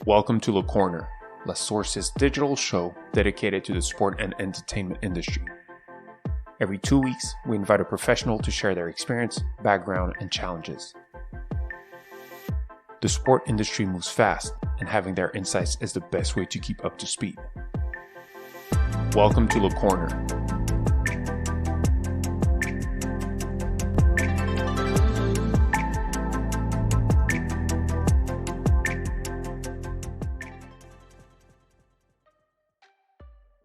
Welcome to LeCorner, La Source's digital show dedicated to the sport and entertainment industry. Every 2 weeks, we invite a professional to share their experience, background, and challenges. The sport industry moves fast, and having their insights is the best way to keep up to speed. Welcome to LeCorner.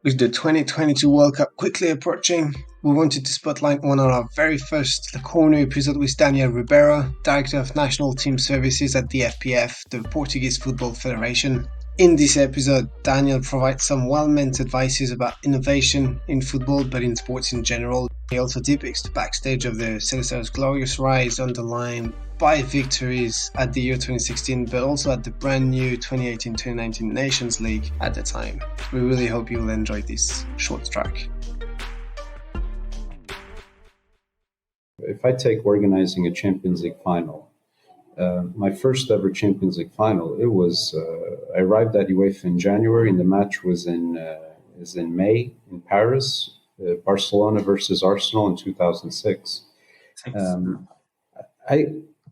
With the 2022 World Cup quickly approaching, we wanted to spotlight one of our very first LeCorner episode with Daniel Ribeiro, Director of National Team Services at the FPF, the Portuguese Football Federation. In this episode, Daniel provides some well-meant advices about innovation in football, but in sports in general. He also depicts the backstage of the Celesta's glorious rise, underlined by victories at the year 2016, but also at the brand new 2018-2019 Nations League at the time. We really hope you will enjoy this short track. If I take organizing a Champions League final, my first ever Champions League final, I arrived at UEFA in January, and the match was in May in Paris, Barcelona versus Arsenal in 2006.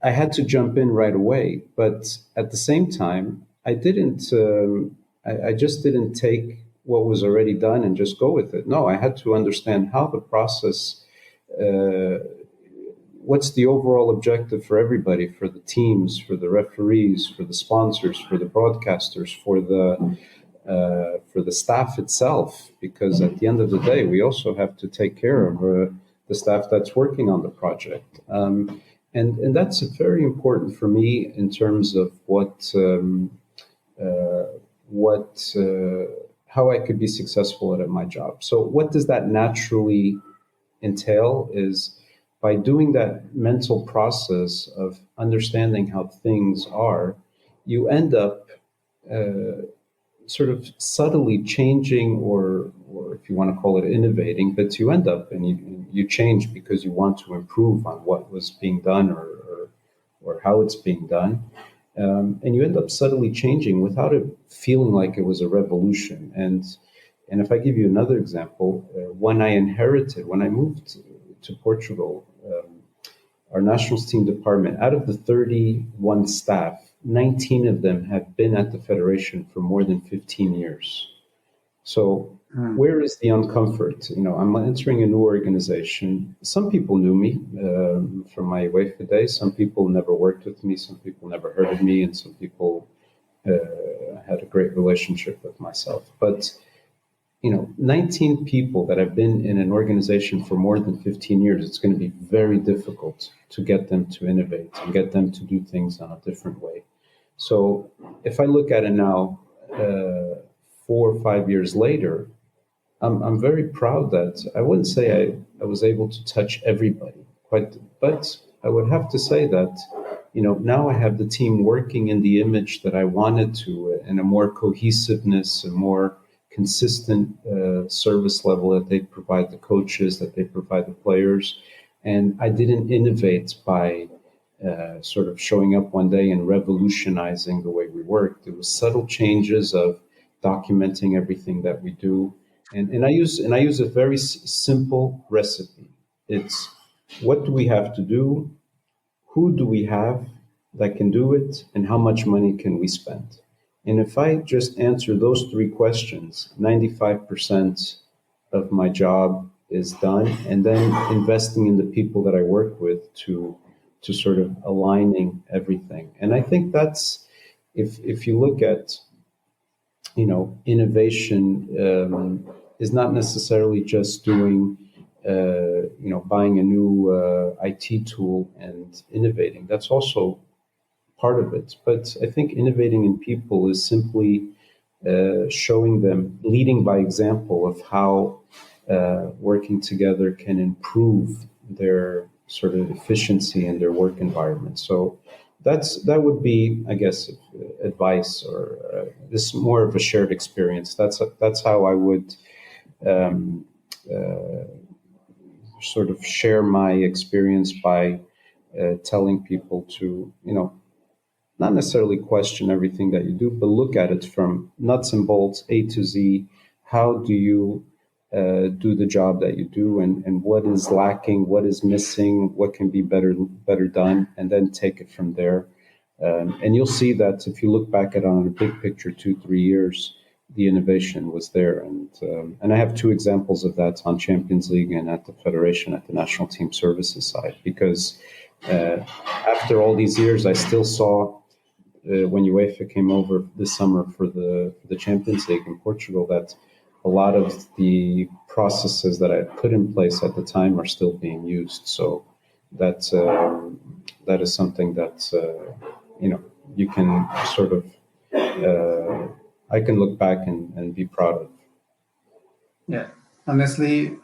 I had to jump in right away, but at the same time, I just didn't take what was already done and just go with it. No, I had to understand how the process, what's the overall objective for everybody, for the teams, for the referees, for the sponsors, for the broadcasters, for the staff itself, because at the end of the day, we also have to take care of the staff that's working on the project. And that's very important for me in terms of how I could be successful at my job. So what does that naturally entail is by doing that mental process of understanding how things are, you end up sort of subtly changing, or if you want to call it innovating, but you end up and you change because you want to improve on what was being done or how it's being done. And you end up subtly changing without it feeling like it was a revolution. And if I give you another example, when I moved to Portugal, our national team department, out of the 31 staff, 19 of them have been at the Federation for more than 15 years. So where is the uncomfort? I'm entering a new organization. Some people knew me from my UEFA days. Some people never worked with me. Some people never heard of me. And some people had a great relationship with myself. But 19 people that have been in an organization for more than 15 years, it's going to be very difficult to get them to innovate and get them to do things in a different way. So if I look at it now, 4 or 5 years later, I'm very proud that I wouldn't say I was able to touch everybody, but I would have to say that, now I have the team working in the image that I wanted to, in a more cohesiveness, a more consistent service level that they provide the coaches, that they provide the players. And I didn't innovate by sort of showing up one day and revolutionizing the way we worked. It was subtle changes of documenting everything that we do. And I use a very simple recipe. It's what do we have to do? Who do we have that can do it? And how much money can we spend? And if I just answer those 3 questions, 95% of my job is done. And then investing in the people that I work with to sort of aligning everything. And I think that's, if you look at, innovation is not necessarily just doing, buying a new IT tool and innovating. That's also part of it. But I think innovating in people is simply showing them, leading by example of how working together can improve their sort of efficiency in their work environment. So that would be, I guess, advice, or this is more of a shared experience. That's how I would sort of share my experience by telling people to, not necessarily question everything that you do, but look at it from nuts and bolts, A to Z. How do you do the job that you do, and what is lacking, what is missing, what can be better done, and then take it from there. And you'll see that if you look back at it on a big picture, 2-3 years, the innovation was there. And I have two examples of that on Champions League and at the Federation, at the national team services side, because after all these years, I still saw when UEFA came over this summer for the Champions League in Portugal, that a lot of the processes that I put in place at the time are still being used. So that is something that you can sort of I can look back and be proud of. Yeah, honestly,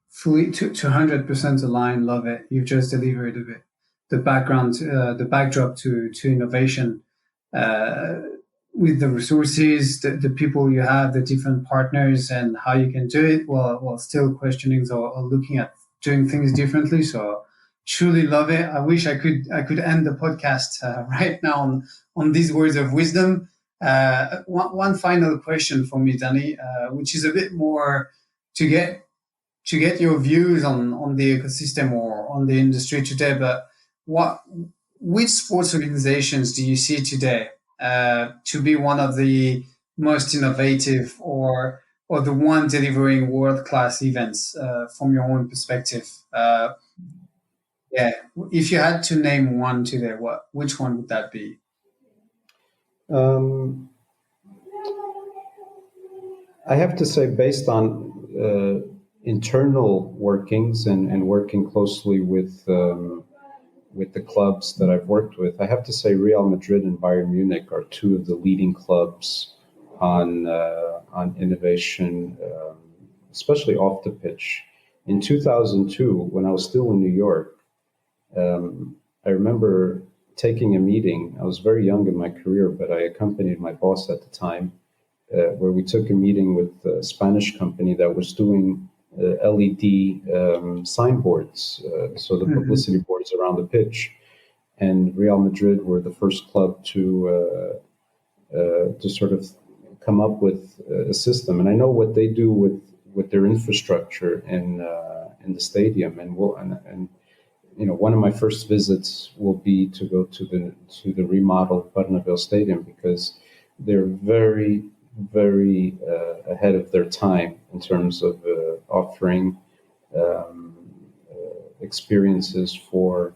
fully 200% aligned. Love it. You've just delivered a bit. The background, the backdrop to innovation, with the resources, the people you have, the different partners, and how you can do it while still questioning or looking at doing things differently. So truly love it. I wish I could end the podcast right now on these words of wisdom. One final question for me, Danny, which is a bit more to get your views on the ecosystem or on the industry today. But which sports organizations do you see today to be one of the most innovative or the one delivering world-class events from your own perspective? Yeah, if you had to name one today, which one would that be? I have to say, based on internal workings and working closely with the clubs that I've worked with, I have to say Real Madrid and Bayern Munich are two of the leading clubs on innovation, especially off the pitch. In 2002, when I was still in New York, I remember taking a meeting. I was very young in my career, but I accompanied my boss at the time, where we took a meeting with a Spanish company that was doing LED signboards, so the publicity boards around the pitch. And Real Madrid were the first club to sort of come up with a system. And I know what they do with their infrastructure in the stadium. And one of my first visits will be to go to the remodeled Bernabeu Stadium, because they're very, very ahead of their time in terms of offering experiences for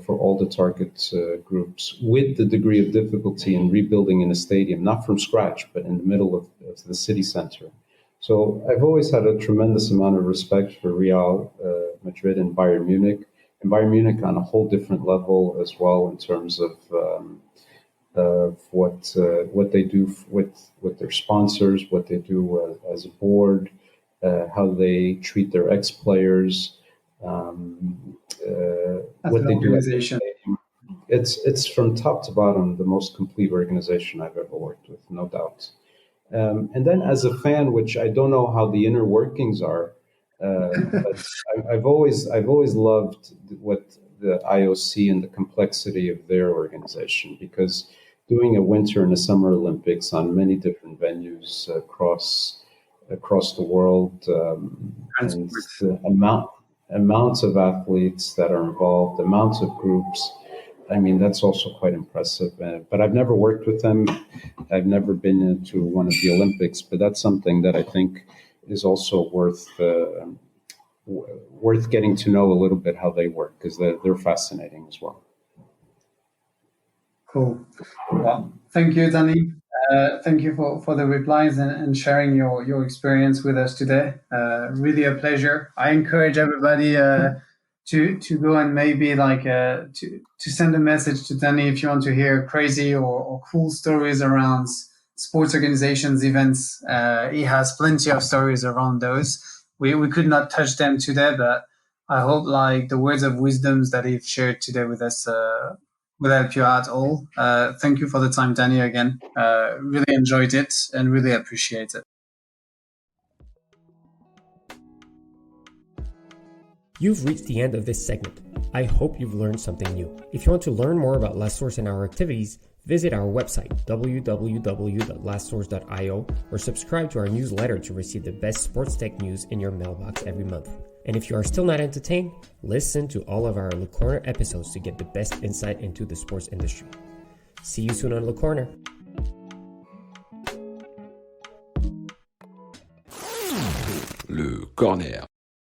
all the target groups, with the degree of difficulty in rebuilding in a stadium, not from scratch, but in the middle of the city center. So I've always had a tremendous amount of respect for Real Madrid and Bayern Munich. And Bayern Munich on a whole different level as well, in terms of what they do with their sponsors, what they do as a board, how they treat their ex-players, what they do as a stadium. It's from top to bottom the most complete organization I've ever worked with, no doubt. And then as a fan, which I don't know how the inner workings are, but I've always loved what the IOC and the complexity of their organization, because doing a winter and a summer Olympics on many different venues across the world, and the amounts of athletes that are involved, amounts of groups, I mean, that's also quite impressive. But I've never worked with them. I've never been into one of the Olympics, but that's something that I think is also worth getting to know a little bit how they work, because they're fascinating as well. Cool. Well, thank you, Danny. Thank you for the replies and sharing your experience with us today. Really a pleasure. I encourage everybody to go and maybe to send a message to Danny if you want to hear crazy or cool stories around sports organizations, events. He has plenty of stories around those. We could not touch them today, but I hope the words of wisdoms that he's shared today with us will help you out all. Thank you for the time, Danny, again. Really enjoyed it and really appreciate it. You've reached the end of this segment. I hope you've learned something new. If you want to learn more about LastSource and our activities, visit our website, www.lastsource.io, or subscribe to our newsletter to receive the best sports tech news in your mailbox every month. And if you are still not entertained, listen to all of our LeCorner episodes to get the best insight into the sports industry. See you soon on LeCorner. Le Corner.